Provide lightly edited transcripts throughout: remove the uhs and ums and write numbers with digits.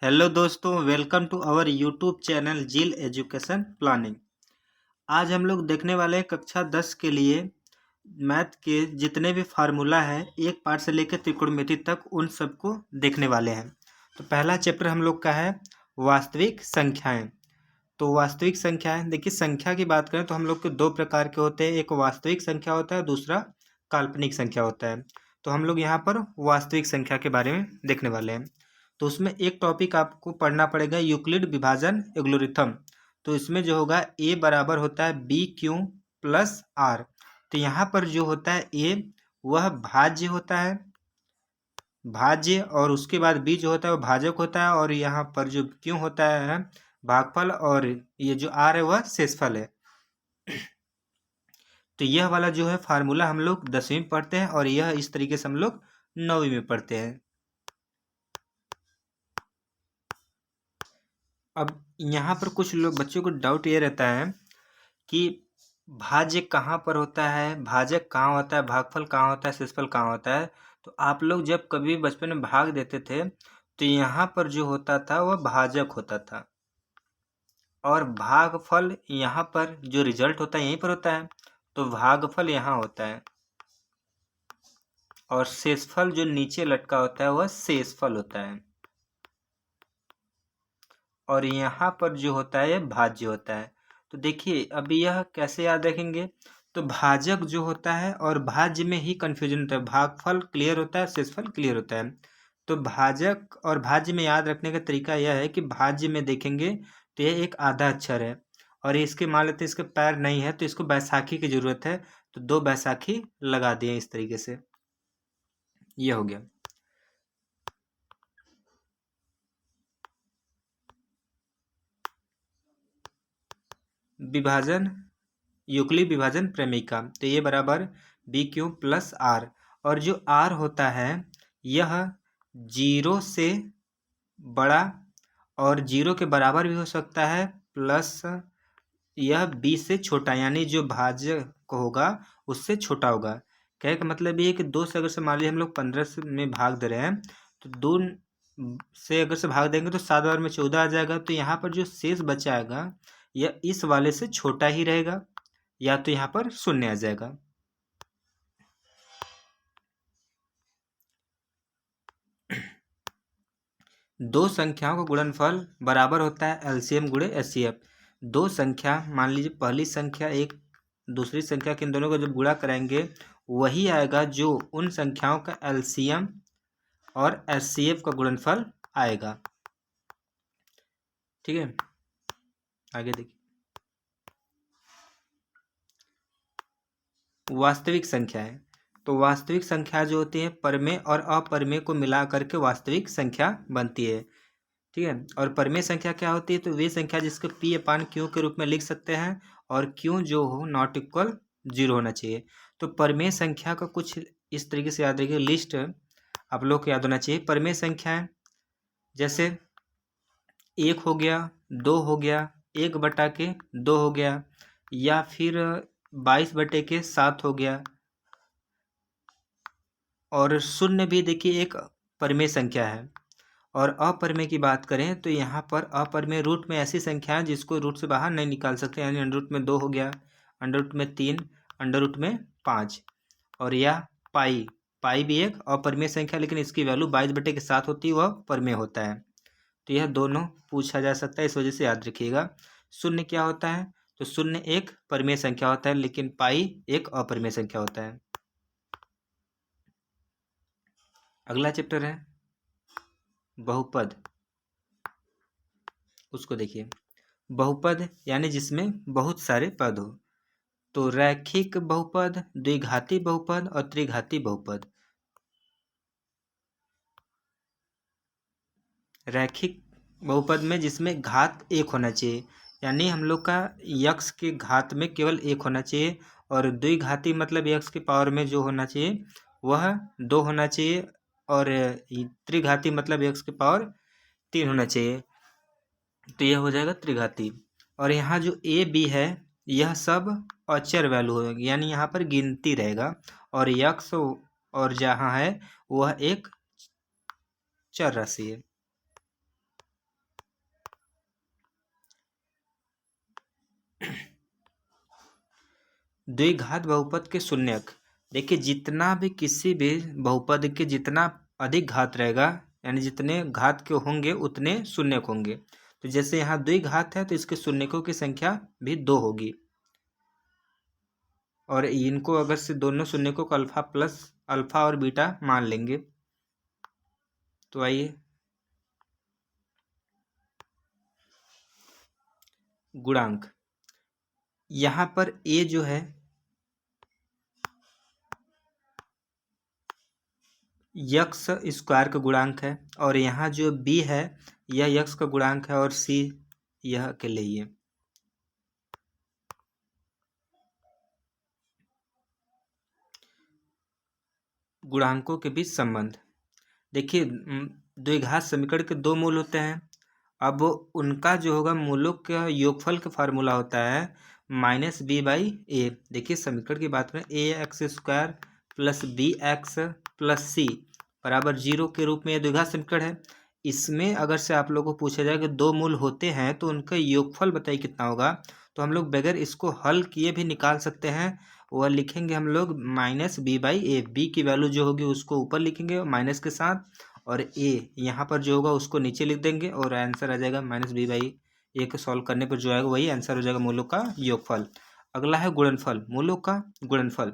Hello दोस्तों, welcome to our YouTube channel जील education planning. आज हम लोग देखने वाले हैं कक्षा 10 के लिए मैथ के जितने भी फार्मूला है एक पार्ट से लेकर त्रिकोणमिति तक उन सबको देखने वाले हैं। तो पहला चैप्टर हम लोग का है वास्तविक संख्याएं। तो वास्तविक संख्याएं, देखिए संख्या की बात करें तो हम लोग के दो प्रकार के होते हैं, एक वास्तविक संख्या होता है, दूसरा काल्पनिक संख्या होता है। तो हम लोग यहाँ पर वास्तविक संख्या के बारे में देखने वाले हैं। तो उसमें एक टॉपिक आपको पढ़ना पड़ेगा, यूक्लिड विभाजन एल्गोरिथम। तो इसमें जो होगा ए बराबर होता है बी क्यू प्लस आर। तो यहाँ पर जो होता है ए वह भाज्य होता है, भाज्य, और उसके बाद बी जो होता है वह भाजक होता है, और यहाँ पर जो क्यू होता है भागफल, और ये जो आर है वह शेषफल है। तो यह वाला जो है फार्मूला हम लोग 10वीं में पढ़ते हैं, और यह इस तरीके से हम लोग 9वीं में पढ़ते हैं। अब यहाँ पर कुछ लोग बच्चों को डाउट ये रहता है कि भाज्य कहाँ पर होता है, भाजक कहाँ होता है, भागफल कहाँ होता है, शेषफल कहाँ होता है। तो आप लोग जब कभी बचपन में भाग देते थे तो यहाँ पर जो होता था वह भाजक होता था, और भागफल यहाँ पर जो रिजल्ट होता है यहीं पर होता है, तो भागफल यहाँ होता है, और शेषफल जो नीचे लटका होता है वह शेषफल होता है, और यहाँ पर जो होता है भाज्य होता है। तो देखिए अभी यह कैसे याद रखेंगे, तो भाजक जो होता है और भाज्य में ही कन्फ्यूजन होता है, भागफल क्लियर होता है, शेषफल क्लियर होता है। तो भाजक और भाज्य में याद रखने का तरीका यह है कि भाज्य में देखेंगे तो यह एक आधा अक्षर है, और इसके मान लेते हैं इसके पैर नहीं है तो इसको बैसाखी की जरूरत है, तो 2 बैसाखी लगा दिए इस तरीके से। यह हो गया। विभाजन, यूक्लिड विभाजन प्रेमिका। तो ये बराबर बी क्यू प्लस आर, और जो आर होता है यह 0 से बड़ा और 0 के बराबर भी हो सकता है, प्लस यह बी से छोटा, यानी जो भाज्य को होगा उससे छोटा होगा। कहने का मतलब ये है कि 2 से अगर से मान लीजिए हम लोग 15 में भाग दे रहे हैं, तो 2 से अगर से भाग देंगे तो 7 बार में 14 आ जाएगा। तो यहाँ पर जो शेष बचाएगा यह इस वाले से छोटा ही रहेगा, या तो यहाँ पर 0 आ जाएगा। दो संख्याओं का गुणनफल बराबर होता है एलसीएम गुणे एचसीएफ। दो संख्या, मान लीजिए पहली संख्या एक दूसरी संख्या के, इन दोनों को जब गुणा कराएंगे वही आएगा जो उन संख्याओं का एलसीएम और एचसीएफ का गुणनफल आएगा। ठीक है, आगे देखिए। वास्तविक संख्या है, तो वास्तविक संख्या जो होती है परमेय और अपरमेय को मिला करके वास्तविक संख्या बनती है। ठीक है, और परमेय संख्या क्या होती है, तो वे संख्या जिसको पी अपान क्यू के रूप में लिख सकते हैं, और क्यू जो हो नॉट इक्वल 0 होना चाहिए। तो परमेय संख्या का कुछ इस तरीके से याद रखिए, लिस्ट आप लोग को याद होना चाहिए। परमेय संख्याएं जैसे 1 हो गया, 2 हो गया, 1/2 हो गया, या फिर 22/7 हो गया, और 0 भी देखिए एक परमेय संख्या है। और अपरमेय की बात करें तो यहाँ पर अपरमेय रूट में ऐसी संख्या है जिसको रूट से बाहर नहीं निकाल सकते, यानी अंडर रूट में 2 हो गया, अंडर रूट में 3, अंडर रूट में 5, और यह पाई, पाई भी एक अपरमेय संख्या, लेकिन इसकी वैल्यू 22/7 होती है, वह परमेय होता है। तो यह दोनों पूछा जा सकता है, इस वजह से याद रखिएगा। 0 क्या होता है, तो 0 एक परमेय संख्या होता है, लेकिन पाई एक अपरमेय संख्या होता है। अगला चैप्टर है बहुपद, उसको देखिए। बहुपद यानी जिसमें बहुत सारे पद हो, तो रैखिक बहुपद, द्विघाती बहुपद और त्रिघाती बहुपद। रैखिक बहुपद में जिसमें घात 1 होना चाहिए, यानी हम लोग का यक्स के घात में केवल 1 होना चाहिए, और द्विघाती मतलब यक्स के पावर में जो होना चाहिए वह 2 होना चाहिए, और त्रिघाती मतलब यक्स के पावर 3 होना चाहिए। तो यह हो जाएगा त्रिघाती। और यहाँ जो ए बी है यह सब अचर वैल्यू होगी, यानी यहाँ पर गिनती रहेगा, और यक्स और जहाँ है वह एक चर राशि है। द्विघात बहुपद के शून्यक, देखिए जितना भी किसी भी बहुपद के जितना अधिक घात रहेगा, यानी जितने घात के होंगे उतने शून्यक होंगे। तो जैसे यहाँ द्विघात है तो इसके शून्यकों की संख्या भी 2 होगी। और इनको अगर से दोनों शून्यकों को अल्फा प्लस अल्फा और बीटा मान लेंगे तो आइए गुणांक, यहाँ पर a जो है यक्स स्क्वायर का गुणांक है और यहाँ जो b है यह यक्स का गुणांक है और c यह अकेले ही है। गुणांकों के बीच संबंध, देखिए द्विघात समीकरण के 2 मूल होते हैं। अब उनका जो होगा मूलों का योगफल का फार्मूला होता है -b/a। देखिए समीकरण की बात में ax² plus bx plus c बराबर 0 के रूप में यह द्विघात समीकरण है। इसमें अगर से आप लोगों को पूछा जाए कि 2 मूल होते हैं तो उनका योगफल बताइए कितना होगा, तो हम लोग बगैर इसको हल किए भी निकाल सकते हैं। वह लिखेंगे हम लोग -b/a, b की वैल्यू जो होगी उसको ऊपर लिखेंगे माइनस के साथ, और a यहाँ पर जो होगा उसको नीचे लिख देंगे और आंसर आ जाएगा -b/a को सॉल्व करने पर जो आएगा वही आंसर हो जाएगा मूलों का योगफल। अगला है गुणनफल, मूलों का गुणनफल।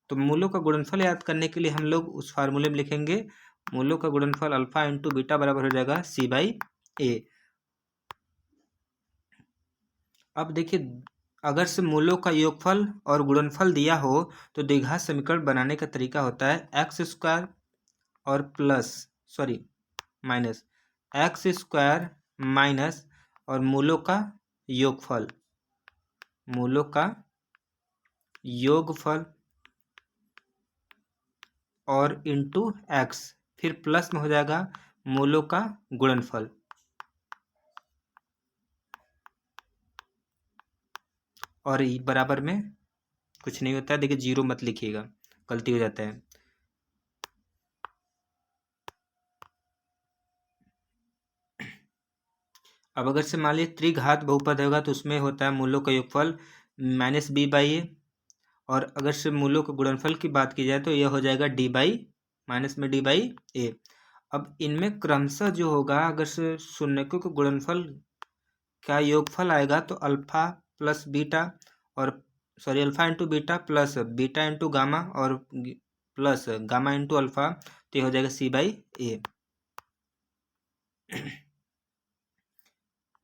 तो मूलों का गुणनफल याद करने के लिए हम लोग उस फार्मूले में लिखेंगे मूलों का गुणनफल अल्फा इंटू बीटा बराबर हो जाएगा c/a। अब देखिए अगर से मूलों का योगफल और गुणनफल दिया हो तो द्विघात समीकरण बनाने का तरीका होता है x² और माइनस x² माइनस और मूलों का योगफल, मूलों का योगफल और इंटू x, फिर प्लस में हो जाएगा मूलों का गुणनफल। और बराबर में कुछ नहीं होता है, देखिए 0 मत लिखिएगा, गलती हो जाता है। अब अगर से मान लीजिए त्रिघात बहुपद होगा तो उसमें होता है मूलों का योगफल -b/a, और अगर से मूलों के गुणनफल की बात की जाए तो यह हो जाएगा d/a। अब इनमें क्रमशः जो होगा अगर से शून्यकों के गुणनफल का योगफल आएगा तो अल्फा प्लस बीटा और alpha into beta plus beta into gamma और प्लस गामा इंटू अल्फा, तो ये हो जाएगा c/a।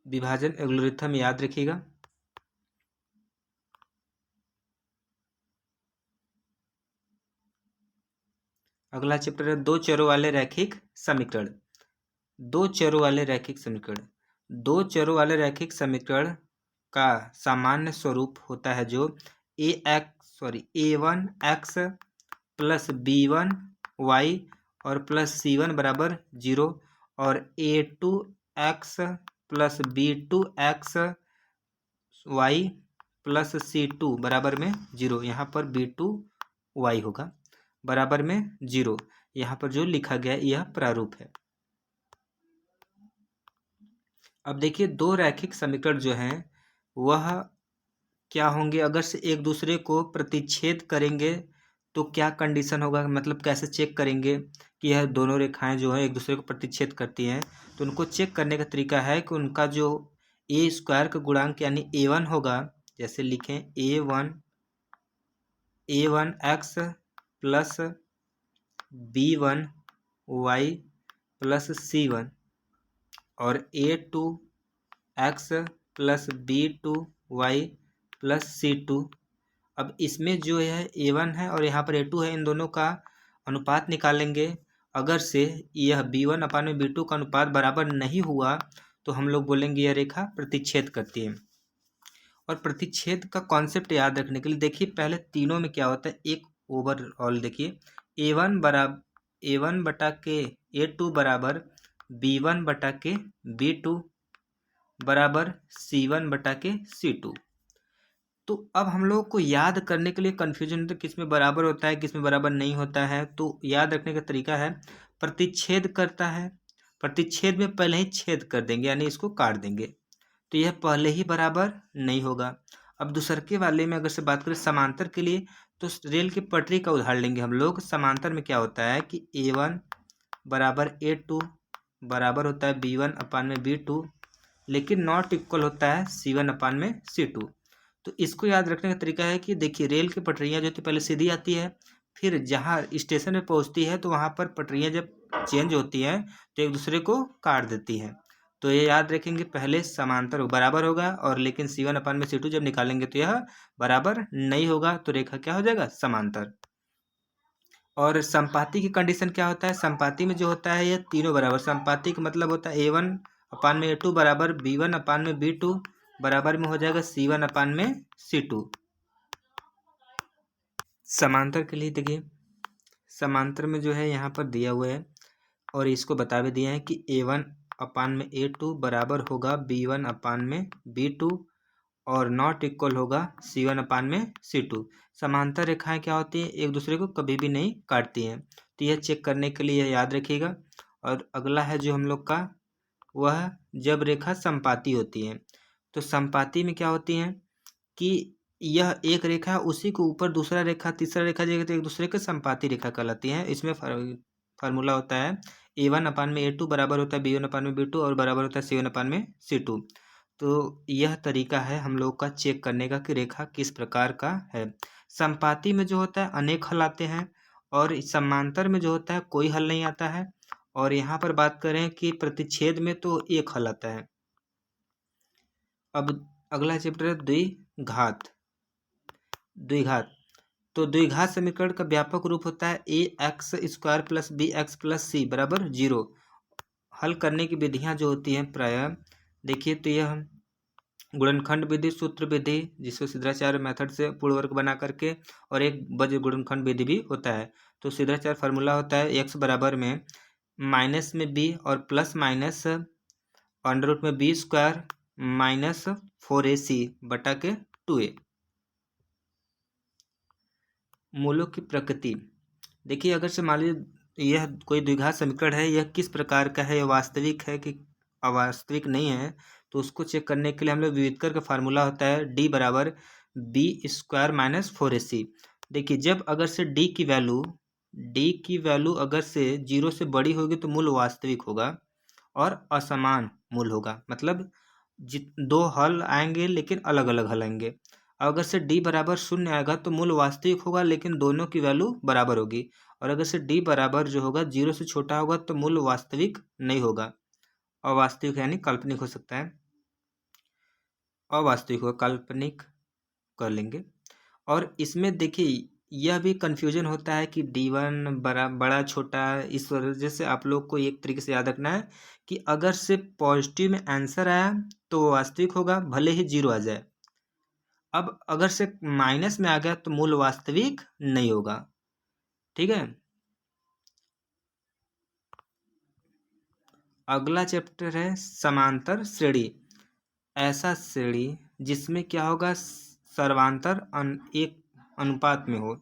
विभाजन एल्गोरिथम याद रखिएगा। अगला चैप्टर है दो चरों वाले रैखिक समीकरण। दो चरों वाले रैखिक समीकरण, दो चरों वाले रैखिक समीकरण का सामान्य स्वरूप होता है जो a1x प्लस b1y और प्लस c1 बराबर 0 और a2x plus b2x y plus c2 बराबर में 0, यहाँ पर b2y होगा बराबर में 0। यहाँ पर जो लिखा गया यह प्रारूप है। अब देखिए दो रैखिक समीकरण जो हैं वह क्या होंगे, अगर से एक दूसरे को प्रतिच्छेद करेंगे तो क्या कंडीशन होगा, मतलब कैसे चेक करेंगे कि यह दोनों रेखाएं जो है एक दूसरे को प्रतिच्छेद करती हैं। तो उनको चेक करने का तरीका है कि उनका जो a² का गुणांक यानी a1 होगा, जैसे लिखें a1x plus b1y plus c1 और a2x plus b2y plus c2। अब इसमें जो है a1 है और यहाँ पर a2 है, इन दोनों का अनुपात निकालेंगे। अगर से यह b1 अपान में b2 का अनुपात बराबर नहीं हुआ तो हम लोग बोलेंगे यह रेखा प्रतिच्छेद करती है। और प्रतिच्छेद का कॉन्सेप्ट याद रखने के लिए देखिए पहले तीनों में क्या होता है, एक ओवरऑल देखिए a1 बटा के a2 बराबर b1 बटा के b2 बराबर c1 बटा के c2। तो अब हम लोग को याद करने के लिए कन्फ्यूजन होता है किस में बराबर होता है किस में बराबर नहीं होता है। तो याद रखने का तरीका है प्रतिच्छेद करता है, प्रतिच्छेद में पहले ही छेद कर देंगे यानी इसको काट देंगे, तो यह पहले ही बराबर नहीं होगा। अब दूसरके वाले में अगर से बात करें समांतर के लिए, तो रेल की पटरी का उदाहरण लेंगे हम लोग। समांतर में क्या होता है कि A1 बराबर A2 बराबर होता है B1 अपान में B2, लेकिन नॉट इक्वल होता है C1 अपान में C2। तो इसको याद रखने का तरीका है कि देखिए, रेल की पटरियाँ जो होती है पहले सीधी आती है, फिर जहाँ स्टेशन में पहुँचती है तो वहाँ पर पटरियाँ जब चेंज होती हैं तो एक दूसरे को काट देती हैं। तो ये याद रखेंगे, पहले समांतर बराबर होगा, और लेकिन C1 अपान में C2 जब निकालेंगे तो यह बराबर नहीं होगा, तो रेखा क्या हो जाएगा, समांतर। और संपाती की कंडीशन क्या होता है, संपाती में जो होता है ये तीनों बराबर। संपाती का मतलब होता है A1 अपान में A2 बराबर B1 अपान में B2 बराबर में हो जाएगा C1 अपान में C2। समांतर के लिए देखिए, समांतर में जो है यहाँ पर दिया हुआ है और इसको बता भी दिया है कि A1 अपान में A2 बराबर होगा B1 अपान में B2 और नॉट इक्वल होगा C1 अपान में C2। समांतर रेखाएं क्या होती हैं, एक दूसरे को कभी भी नहीं काटती हैं। तो यह चेक करने के लिए याद रखिएगा। और अगला है जो हम लोग का, वह जब रेखा संपाती होती है। तो संपाती में क्या होती हैं कि यह एक रेखा उसी को ऊपर दूसरा रेखा तीसरा रेखा जो एक दूसरे के संपाती रेखा कहलाती है। इसमें फार्मूला होता है A1 अपान में A2 बराबर होता है B1 अपान में B2 और बराबर होता है C1 अपान में C2। तो यह तरीका है हम लोग का चेक करने का कि रेखा किस प्रकार का है। संपाती में जो होता है अनेक हल आते हैं, और समांतर में जो होता है कोई हल नहीं आता है। और यहाँ पर बात करें कि प्रतिच्छेद में तो एक हल आता है। अब अगला चैप्टर है द्विघात। द्विघात, तो द्विघात समीकरण का व्यापक रूप होता है ax² plus bx plus c बराबर 0। हल करने की विधियां जो होती हैं प्रायः देखिए, तो यह गुणनखंड विधि, सूत्र विधि, जिसको सिद्धाचार्य मेथड से पूर्ण वर्ग बना करके, और एक वज्र गुणनखंड विधि भी होता है। तो सिद्धाचार्य फार्मूला होता है x बराबर में माइनस में b और प्लस माइनस अंडर रूट में b² माइनस 4ac बटा के 2a। मूलों की प्रकृति देखिए, अगर से मान लीजिए यह कोई द्विघात समीकरण है, यह किस प्रकार का है, यह वास्तविक है कि अवास्तविक नहीं है, तो उसको चेक करने के लिए हम लोग विविधकर का फार्मूला होता है d बराबर b² माइनस 4ac। देखिए, जब अगर से d की वैल्यू अगर से 0 से बड़ी होगी तो मूल वास्तविक होगा और असमान मूल होगा। मतलब दो हल आएंगे लेकिन अलग अलग हल आएंगे। अगर से d बराबर 0 आएगा तो मूल वास्तविक होगा लेकिन दोनों की वैल्यू बराबर होगी। और अगर से d बराबर जो होगा 0 से छोटा होगा तो मूल वास्तविक नहीं होगा, अवास्तविक यानी काल्पनिक हो सकता है, अवास्तविक होगा, काल्पनिक कर लेंगे। और इसमें देखिए, यह भी कन्फ्यूजन होता है कि d1 बड़ा छोटा, इस वजह से आप लोग को एक तरीके से याद रखना है कि अगर से पॉजिटिव में आंसर आया तो वो वास्तविक होगा भले ही 0 आ जाए। अब अगर से माइनस में आ गया तो मूल वास्तविक नहीं होगा। ठीक है, अगला चैप्टर है समांतर श्रेणी। ऐसा श्रेणी जिसमें क्या होगा, सर्वांतर एक अनुपात में हो,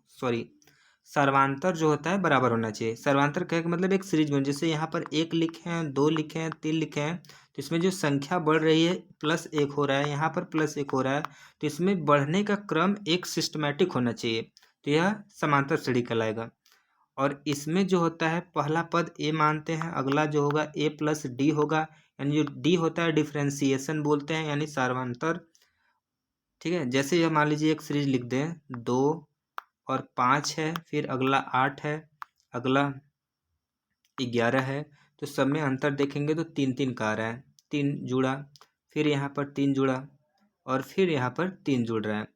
सर्वांतर जो होता है बराबर होना चाहिए। सर्वांतर कहने का मतलब एक सीरीज में, जैसे यहाँ पर 1 लिखे हैं, 2 लिखे हैं, 3 लिखे हैं, तो इसमें जो संख्या बढ़ रही है +1 हो रहा है, यहाँ पर +1 हो रहा है, तो इसमें बढ़ने का क्रम एक सिस्टमैटिक होना चाहिए, तो यह समांतर श्रेणी कहलाएगा। और इसमें जो होता है पहला पद a मानते हैं, अगला जो होगा a प्लस डी होगा, यानी जो d होता है डिफ्रेंसिएशन बोलते हैं, यानी सर्वांतर। ठीक है, जैसे यह मान लीजिए एक सीरीज लिख दें, 2 और 5 है, फिर अगला 8 है, अगला 11 है, तो सब में अंतर देखेंगे तो 3 का आ रहा है, 3 जुड़ा, फिर यहाँ पर 3 जुड़ा और फिर यहाँ पर 3 जुड़ रहा है,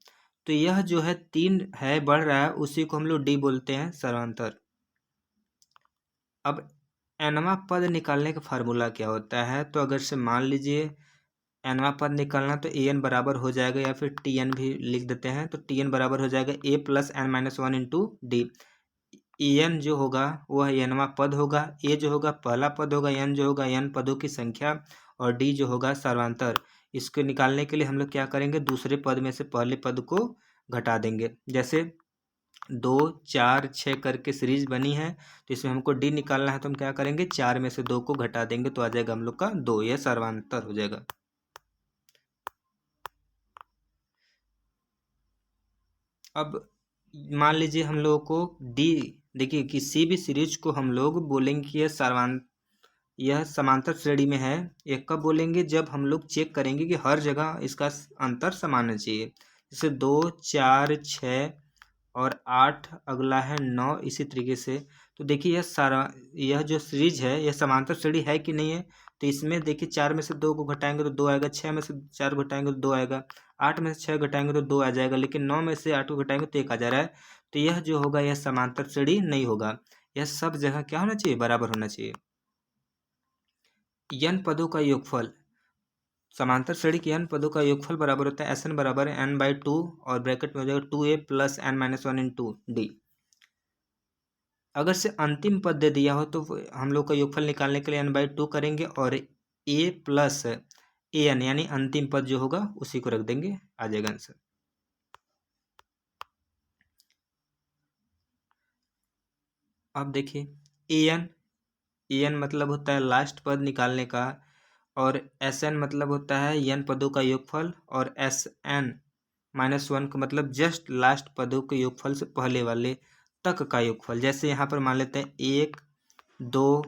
तो यह जो है 3 है बढ़ रहा है, उसी को हम लोग डी बोलते हैं सर्वांतर। अब nवां पद निकालने का फार्मूला क्या होता है, तो अगर से मान लीजिए nवां पद निकालना तो an बराबर हो जाएगा, या फिर tn भी लिख देते हैं, तो tn बराबर हो जाएगा a plus n-1 into D. en जो होगा वह nवां पद होगा, a जो होगा पहला पद होगा, n जो होगा n पदों की संख्या, और d जो होगा सर्वांतर। इसको निकालने के लिए हम लोग क्या करेंगे, दूसरे पद में से पहले पद को घटा देंगे। जैसे 2, 4, 6 करके सीरीज बनी है, तो इसमें हमको डी निकालना है, तो हम क्या करेंगे, 4 में से 2 को घटा देंगे तो आ जाएगा हम लोग का 2, यह सर्वांतर हो जाएगा। अब मान लीजिए हम लोगों को डी, देखिए किसी भी सीरीज को हम लोग बोलेंगे कि यह समांतर श्रेणी में है। ये कब बोलेंगे? जब हम लोग चेक करेंगे कि हर जगह इसका अंतर समान होना चाहिए। जैसे 2, 4, 6 और 8, अगला है 9, इसी तरीके से। तो देखिए यह जो सीरीज है यह समांतर श्रेणी है कि नहीं है। तो इसमें देखिए 4 में से 2 को घटाएंगे तो 2 आएगा, 6 में से 4 घटाएंगे तो 2 आएगा, 8 में से 6 घटाएंगे तो 2 आ जाएगा, लेकिन 9 में से 8 को घटाएंगे तो 1 आ जा रहा है। तो यह जो होगा यह समांतर श्रेणी नहीं होगा। यह सब जगह क्या होना चाहिए? बराबर होना चाहिए। n पदों का योगफल, समांतर श्रेणी के n पदों का योगफल बराबर होता है Sn बराबर है n/2 और ब्रैकेट में हो जाएगा 2a + n-1 × d। अगर से अंतिम पद दे दिया हो तो हम लोग का योगफल निकालने के लिए n/2 करेंगे और a + an यानी अंतिम पद जो होगा उसी को रख देंगे, आ जाएगा आंसर। अब देखिए an मतलब होता है लास्ट पद निकालने का, और Sn मतलब होता है n पदों का योगफल, और Sn-1 का मतलब जस्ट लास्ट पदों के योगफल से पहले वाले तक का योगफल। जैसे यहाँ पर मान लेते हैं 1, 2,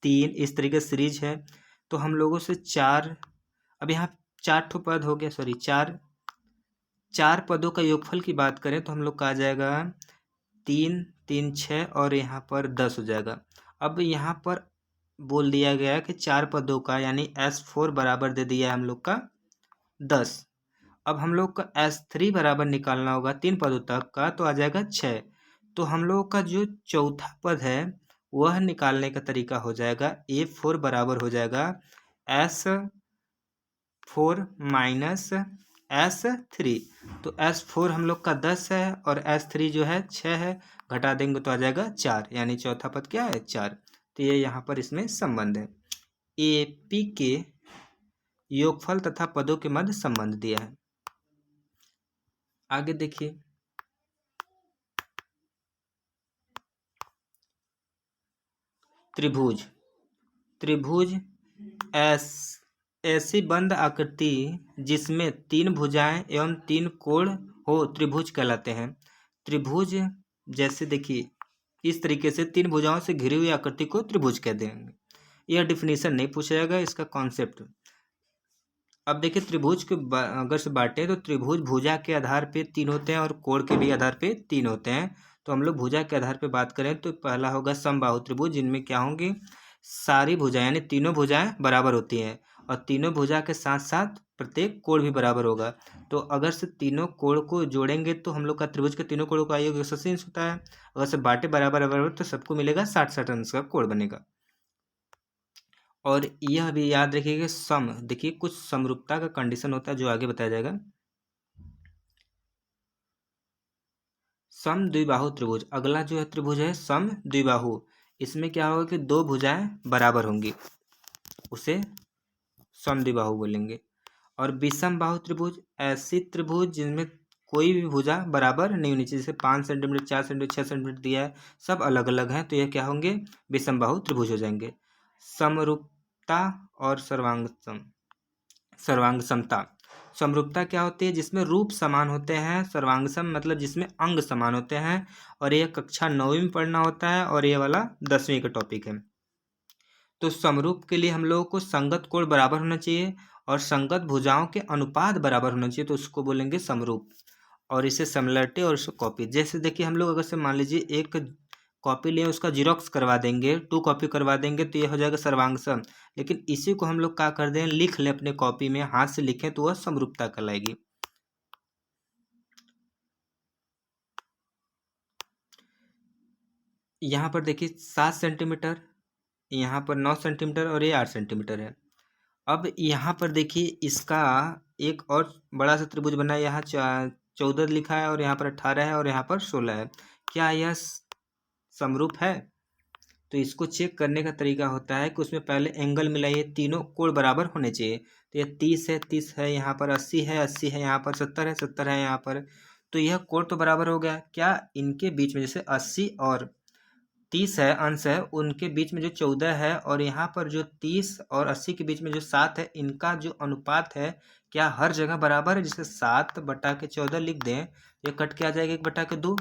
3, इस तरीके से सीरीज है। तो हम लोगों से 4, अब यहाँ 4 ठो पद हो गया, सॉरी 4 पदों का योगफल की बात करें तो हम लोग का आ जाएगा 3, 3, 6 और यहाँ पर 10 हो जाएगा। अब यहाँ पर बोल दिया गया है कि 4 पदों का यानी S4 बराबर दे दिया है हम लोग का 10। अब हम लोग का S3 बराबर निकालना होगा 3 पदों तक का, तो आ जाएगा 6। तो हम लोग का जो चौथा पद है वह निकालने का तरीका हो जाएगा A4 बराबर हो जाएगा S4 - S3। तो S4 हम लोग का 10 है और S3 जो है 6 है, घटा देंगे तो आ जाएगा 4, यानी चौथा पद क्या है? 4। तो ये यहाँ पर इसमें संबंध है। AP के योगफल तथा पदों के मध्य संबंध दिया है। आगे देखिए, त्रिभुज ऐसी बंद आकृति जिसमें 3 भुजाएं एवं 3 कोण हो त्रिभुज कहलाते हैं। त्रिभुज जैसे देखिए इस तरीके से 3 भुजाओं से घिरी हुई आकृति को त्रिभुज कह देंगे। यह डिफिनीशन नहीं पूछा जाएगा, इसका कॉन्सेप्ट। अब देखिए त्रिभुज के अगर से बांटे तो त्रिभुज भुजा के आधार पे 3 होते हैं और कोण के भी आधार पे 3 होते हैं। तो हम लोग भुजा के आधार पे बात करें तो पहला होगा समबाहु त्रिभुज, जिनमें क्या होंगे? सारी भुजाएं यानी तीनों भुजाएं बराबर होती हैं और तीनों भुजा के साथ साथ प्रत्येक कोण भी बराबर होगा। तो अगर से तीनों कोण को जोड़ेंगे तो हम लोग का त्रिभुज के तीनों कोणों का योग 180 अंश होता है। अगर से बांटे बराबर बराबर तो सबको मिलेगा 60-60 अंश का कोण बनेगा। और यह भी याद रखिएगा देखिए कुछ समरूपता का कंडीशन होता है जो आगे बताया जाएगा। सम द्विबाहु त्रिभुज, अगला जो है त्रिभुज है सम द्विबाहु। इसमें क्या होगा कि 2 भुजाएं बराबर होंगी, उसे सम द्विबाहु बोलेंगे। और विषम बाहु त्रिभुज ऐसी त्रिभुज जिनमें कोई भी भुजा बराबर नहीं होनी चाहिए, जैसे 5 सेंटीमीटर, 4 सेंटीमीटर, 6 सेंटीमीटर दिया है, सब अलग अलग हैं, तो यह क्या होंगे? विषम बाहु त्रिभुज हो जाएंगे। समरूपता और सर्वांग समता। समरूपता क्या होती है? जिसमें रूप समान होते हैं। सर्वांगसम मतलब जिसमें अंग समान होते हैं। और यह कक्षा 9वीं में पढ़ना होता है और ये वाला 10वीं का टॉपिक है। तो समरूप के लिए हम लोगों को संगत कोण बराबर होना चाहिए और संगत भुजाओं के अनुपात बराबर होना चाहिए, तो उसको बोलेंगे समरूप। और इसे सिमिलरिटी और इसको कॉपी। जैसे देखिए हम लोग अगर से मान लीजिए एक कॉपी लिए उसका जीरोक्स करवा देंगे, 2 कॉपी करवा देंगे तो ये हो जाएगा सर्वांगसम। लेकिन इसी को हम लोग क्या कर दें, लिख लें अपने कॉपी में, हाथ से लिखें तो वह समरूपता कहलाएगी। यहाँ पर देखिए 7 सेंटीमीटर, यहाँ पर 9 सेंटीमीटर और ये 8 सेंटीमीटर है। अब यहाँ पर देखिए इसका एक और बड़ा सा त्रिभुज बना है, यहाँ 14 लिखा है और यहाँ पर 18 है और यहाँ पर 16 है। क्या यह समरूप है? तो इसको चेक करने का तरीका होता है कि उसमें पहले एंगल मिलाइए, तीनों कोण बराबर होने चाहिए। तो यह 30 है, यहाँ पर 80 है, यहाँ पर 70 है यहाँ पर। तो यह कोण तो बराबर हो गया। क्या इनके बीच में जैसे 80 और 30 है अंश है, उनके बीच में जो 14 है और यहाँ पर जो 30 और 80 के बीच में जो 7 है, इनका जो अनुपात है क्या हर जगह बराबर है? जिसे 7/14 लिख दें, ये कट के आ जाएगा 1/2,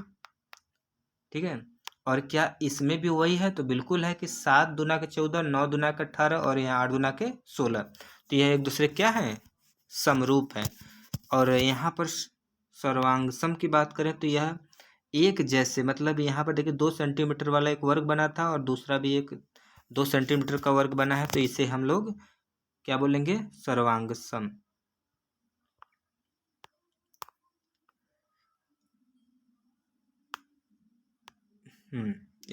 ठीक है। और क्या इसमें भी वही है? तो बिल्कुल है कि 7 दूना के 14, 9 दूना के 18 और यहाँ 8 दूना के 16। तो यह एक दूसरे क्या है? समरूप है। और यहाँ पर सर्वांगसम की बात करें तो यह एक जैसे, मतलब यहाँ पर देखिए 2 सेंटीमीटर वाला एक वर्ग बना था और दूसरा भी एक 2 सेंटीमीटर का वर्ग बना है, तो इसे हम लोग क्या बोलेंगे? सर्वांगसम।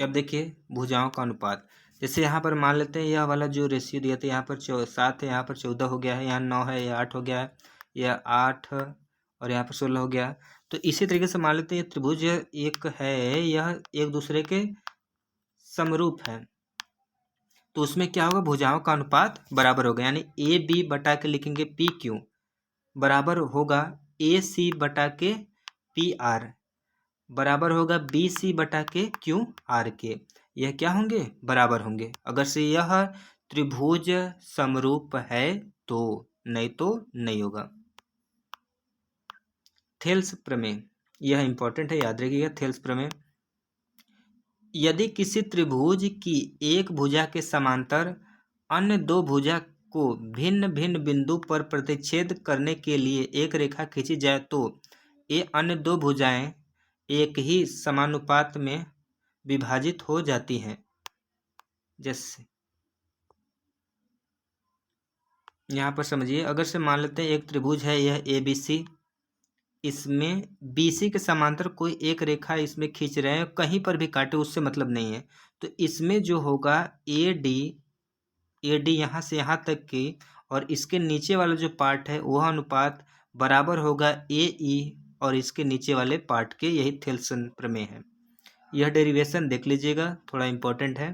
अब देखिए भुजाओं का अनुपात। जैसे यहाँ पर मान लेते हैं यह वाला जो रेशियो दिया था, यहाँ पर 7 है, यहाँ पर 14 हो गया है, यहाँ 9 है, यह 8 हो गया है, यह 8 और यहाँ पर 16 हो गया। तो इसी तरीके से मान लेते हैं ये त्रिभुज एक है, यह एक दूसरे के समरूप है, तो उसमें क्या होगा? भुजाओं का अनुपात बराबर होगा, यानी ए बी बटा के लिखेंगे पी क्यू बराबर होगा ए सी बटा के पी आर बराबर होगा बी सी बटा के क्यू आर के। यह क्या होंगे? बराबर होंगे। अगर से यह त्रिभुज समरूप है तो, नहीं तो नहीं होगा। थेल्स प्रमेय, यह इंपॉर्टेंट है, याद रखिएगा। थेल्स प्रमेय, यदि किसी त्रिभुज की एक भुजा के समांतर अन्य दो भुजा को भिन्न भिन्न बिंदु पर प्रतिच्छेद करने के लिए एक रेखा खींची जाए तो ये अन्य दो भुजाएं एक ही समानुपात में विभाजित हो जाती हैं। जैसे यहाँ पर समझिए, अगर से मान लेते हैं एक त्रिभुज है यह ए बी सी, इसमें बी सी के समांतर कोई एक रेखा इसमें खींच रहे हैं, कहीं पर भी काटे उससे मतलब नहीं है, तो इसमें जो होगा ए डी यहाँ से यहाँ तक की और इसके नीचे वाला जो पार्ट है वह अनुपात बराबर होगा ए ई और इसके नीचे वाले पार्ट के। यही थेल्सन प्रमेय है। यह डेरिवेशन देख लीजिएगा, थोड़ा इम्पोर्टेंट है।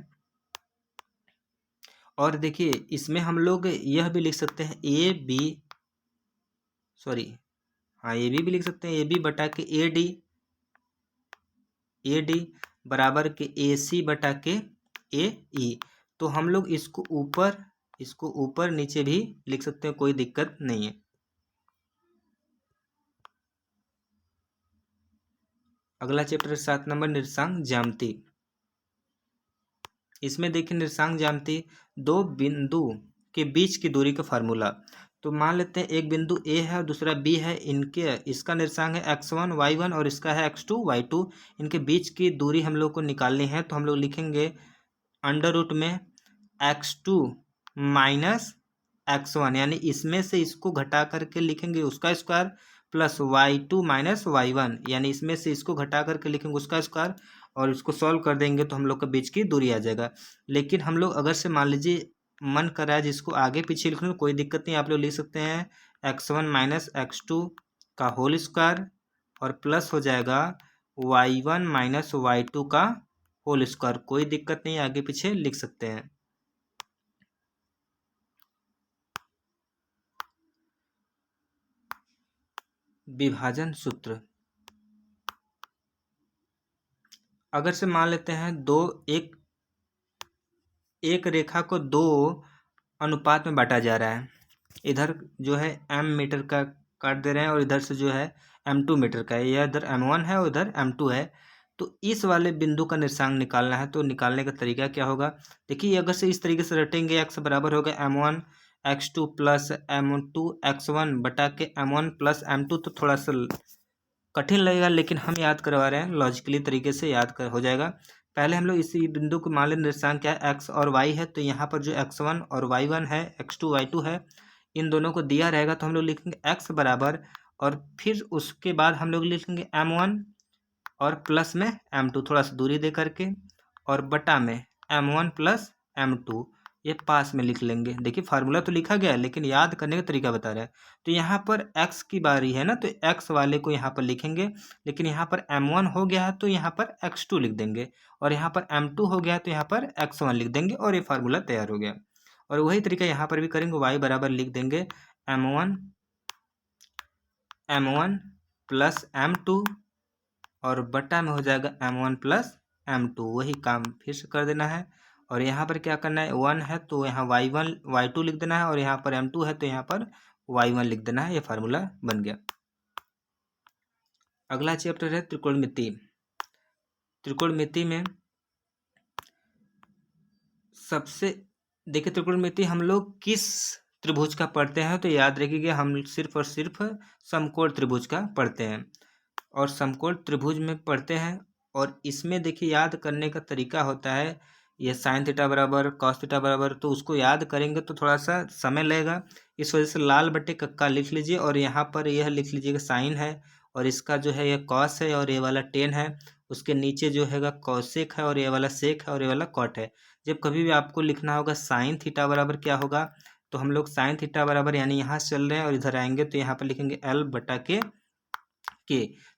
और देखिए इसमें हम लोग यह भी लिख सकते हैं ए बी लिख सकते हैं ए बी बटा के ए डी बराबर के ए सी बटा के ए ई। तो हम लोग इसको ऊपर नीचे भी लिख सकते हैं, कोई दिक्कत नहीं है। अगला चैप्टर 7 नंबर निर्देशांक ज्यामिति। इसमें देखिए निर्देशांक ज्यामिति, दो बिंदु के बीच की दूरी का फार्मूला। तो मान लेते हैं एक बिंदु ए है और दूसरा बी है, इसका निर्देशांक है x1 y1 और इसका है x2 y2। इनके बीच की दूरी हम लोग को निकालनी है, तो हम लोग लिखेंगे अंडर रूट में x2 माइनस x1, यानी इसमें से इसको घटा करके लिखेंगे उसका square, plus y2 minus y1, यानी इसमें से इसको घटा करके लिखेंगे उसका स्क्वायर, और इसको सॉल्व कर देंगे तो हम लोग के बीच की दूरी आ जाएगा। लेकिन हम लोग अगर से मान लीजिए मन कर रहा है जिसको आगे पीछे लिखने में कोई दिक्कत नहीं, आप लोग लिख सकते हैं x1 माइनस x2 का होल स्क्वायर और प्लस हो जाएगा y1 माइनस y2 का होल स्क्वायर। कोई दिक्कत नहीं, आगे पीछे लिख सकते हैं। विभाजन सूत्र, अगर से मान लेते हैं एक रेखा को दो अनुपात में बांटा जा रहा है, इधर जो है m मीटर का काट दे रहे हैं और इधर से जो है m2 मीटर का है, यह इधर m1 है और इधर m2 है। तो इस वाले बिंदु का निर्देशांक निकालना है, तो निकालने का तरीका क्या होगा? देखिए अगर से इस तरीके से रटेंगे, x बराबर होगा m1 x2 plus m2 x1 बटा के m1 प्लस m2, तो थोड़ा सा कठिन लगेगा लेकिन हम याद करवा रहे हैं, लॉजिकली तरीके से हो जाएगा। पहले हम लोग इसी बिंदु को मान लें निर्देशांक क्या है, x और y है, तो यहाँ पर जो x1 और y1 है, x2 y2 है, इन दोनों को दिया रहेगा तो हम लोग लिखेंगे x बराबर, और फिर उसके बाद हम लोग लिखेंगे m1 और प्लस में m2 थोड़ा सा दूरी दे करके, और बटा में m1 प्लस m2, ये पास में लिख लेंगे। देखिए फार्मूला तो लिखा गया है लेकिन याद करने का तरीका बता रहा है। तो यहाँ पर x की बारी है ना, तो x वाले को यहाँ पर लिखेंगे, लेकिन यहाँ पर m1 हो गया है तो यहाँ पर x2 लिख देंगे, और यहाँ पर m2 हो गया है तो यहाँ पर x1 लिख देंगे, और ये फार्मूला तैयार हो गया। और वही तरीका यहाँ पर भी करेंगे, y बराबर लिख देंगे m1 प्लस m2 और बटा में हो जाएगा m1 प्लस m2, वही काम फिर से कर देना है। और यहाँ पर क्या करना है, 1 है तो यहाँ y1 y2 लिख देना है, और यहाँ पर m2 है तो यहाँ पर y1 लिख देना है। ये फार्मूला बन गया। अगला चैप्टर है त्रिकोणमिति। त्रिकोणमिति में सबसे देखिए, त्रिकोणमिति हम लोग किस त्रिभुज का पढ़ते हैं, तो याद रखिएगा हम सिर्फ और सिर्फ समकोण त्रिभुज का पढ़ते हैं, और समकोण त्रिभुज में पढ़ते हैं। और इसमें देखिए याद करने का तरीका होता है, ये साइन थीटा बराबर कॉस थीटा बराबर, तो उसको याद करेंगे तो थोड़ा सा समय लगेगा। इस वजह से लाल बट्टे कक्का लिख लीजिए, और यहाँ पर यह लिख लीजिएगा साइन है, और इसका जो है ये कॉस है, और ये वाला टेन है। उसके नीचे जो हैगा कौसेक है, और ये वाला सेक है, और ये वाला कॉट है। जब कभी भी आपको लिखना होगा साइन थीटा बराबर क्या होगा, तो हम लोग साइन थीटा बराबर यानी यहाँ से चल रहे हैं और इधर आएंगे तो यहाँ पर लिखेंगे एल बटा के,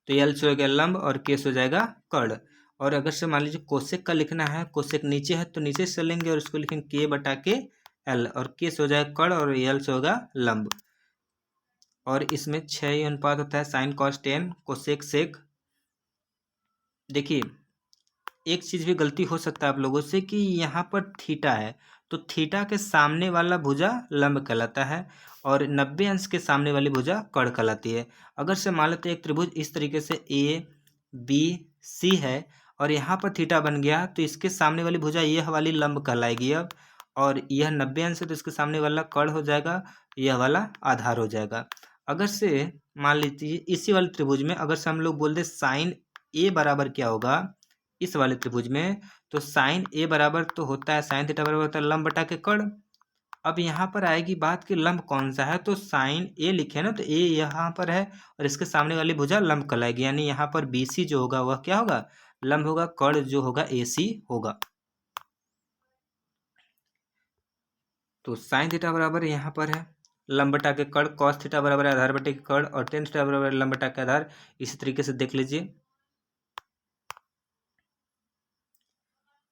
तो एल से हो गया लंब और के से हो जाएगा कर्ण। और अगर से मान लीजिए कोसेक का लिखना है, कोसेक नीचे है तो नीचे से चलेंगे और इसको लिखेंगे के बटा के एल, और के से हो जाएगा कर्ण और एल से होगा लंब। और इसमें 6 अनुपात होता है, sine cos tan cosec sec. देखिए एक चीज़ भी गलती हो सकता है आप लोगों से कि यहाँ पर थीटा है, तो थीटा के सामने वाला भुजा लंब कहलाता है, और 90 अंश के सामने वाली भुजा कर्ण कहलाती है। अगर से मान लेते एक त्रिभुज इस तरीके से ए बी सी है, और यहाँ पर थीटा बन गया, तो इसके सामने वाली भुजा यह वाली लंब कहलाएगी अब, और यह 90 अंश है तो इसके सामने वाला कर्ण हो जाएगा, यह वाला आधार हो जाएगा। अगर से मान लीजिए इसी वाले त्रिभुज में अगर से हम लोग बोल दे साइन ए बराबर क्या होगा इस वाले त्रिभुज में, तो साइन ए बराबर तो होता है साइन थीटा बराबर होता है लंब बटा के कर्ण। अब यहाँ पर आएगी बात कि लंब कौन सा है, तो साइन ए लिखे ना, तो ए यहाँ पर है और इसके सामने वाली भुजा लंब कहलाएगी, यानी यहाँ पर बी सी जो होगा वह क्या होगा, लंब होगा, कर्ण जो होगा ए सी होगा। तो साइन थीटा बराबर यहाँ पर है लंब बटा के कर्ण, कॉस थीटा बराबर है आधार बटे के कर्ण, और टेन थीटा बराबर लंब बटा के आधार। इसी तरीके से देख लीजिए।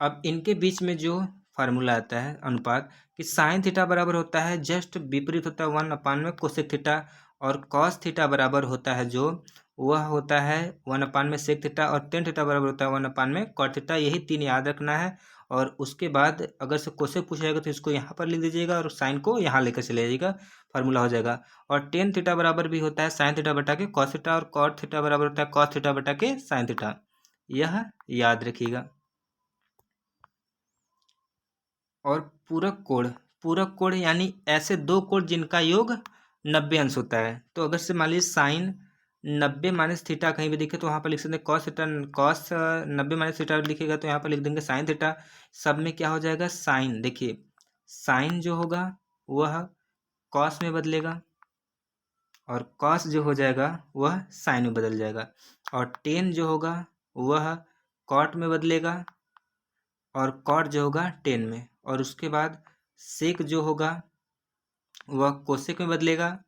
अब इनके बीच में जो फार्मूला आता है अनुपात कि साइन थीटा बराबर होता है जस्ट विपरीत होता है 1 में कोसेक थीटा, और कॉस थीटा बराबर होता है जो वह होता है 1 में सेक थीटा, और टेन थीटा बराबर होता है 1 में कॉट थीटा। यही 3 याद रखना है। और उसके बाद अगर से कोसेक पूछा जाएगा तो इसको यहाँ पर लिख दीजिएगा और साइन को यहाँ लेकर चले जाइएगा, फार्मूला हो जाएगा। और टेन थीटा बराबर भी होता है साइन थीटा बटा के कॉस थीटा, और कॉट थीटा बराबर होता है कॉस थीटा बटा के साइन थीटा। यह याद रखिएगा। और पूरक कोण यानी ऐसे दो कोण जिनका योग 90 अंश होता है। तो अगर से मान लीजिए साइन 90 माइनस थीटा कहीं भी दिखे तो वहाँ पर लिख सकते हैं cos theta, cos 90 minus theta लिखेगा तो यहाँ पर लिख देंगे साइन थीटा। सब में क्या हो जाएगा साइन, देखिए साइन जो होगा वह कॉस में बदलेगा, और कॉस जो हो जाएगा वह साइन में बदल जाएगा, और टेन जो होगा वह कॉट में बदलेगा, और कॉट जो होगा टेन में, और उसके बाद सेक जो होगा वह कोसेक में बदलेगा,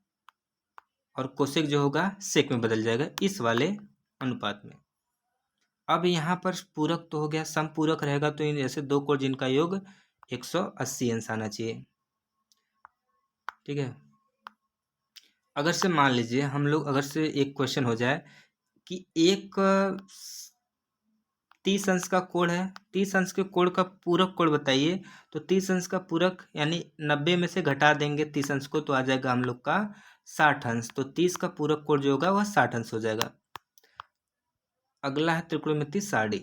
और कोसेक जो होगा सेक में बदल जाएगा इस वाले अनुपात में। अब यहाँ पर पूरक तो हो गया, समपूरक रहेगा तो इन ऐसे दो कोण जिनका योग 180 अंश आना चाहिए। ठीक है। अगर से मान लीजिए हम लोग अगर से एक क्वेश्चन हो जाए कि एक 30 अंश का कोण है, 30 अंश के कोण का पूरक कोण बताइए, तो 30 अंश का पूरक यानी 90 में से घटा देंगे 30 अंश को तो आ जाएगा हम लोग का 60 अंश। तो 30 का पूरक कोण जो होगा वह 60 अंश हो जाएगा। अगला है त्रिकोणमिति सारणी,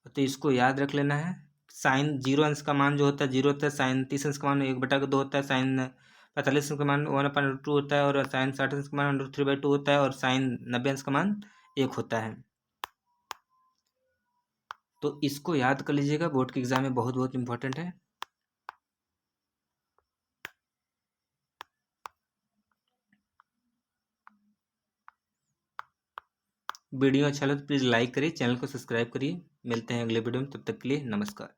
तो इसको याद रख लेना है। साइन 0 अंश का मान जो होता है 0 होता है, साइन 30 अंश का मान 1/2 होता है, साइन 45 अंश का मान 1/2 होता है, और साइन 60 अंश का मान √3/2 होता है, और साइन 90 अंश का मान 1 होता है। तो इसको याद कर लीजिएगा, बोर्ड के एग्जाम में बहुत बहुत इंपॉर्टेंट है। वीडियो अच्छा लगे तो प्लीज़ लाइक करिए, चैनल को सब्सक्राइब करिए। मिलते हैं अगले वीडियो में, तब तक के लिए नमस्कार।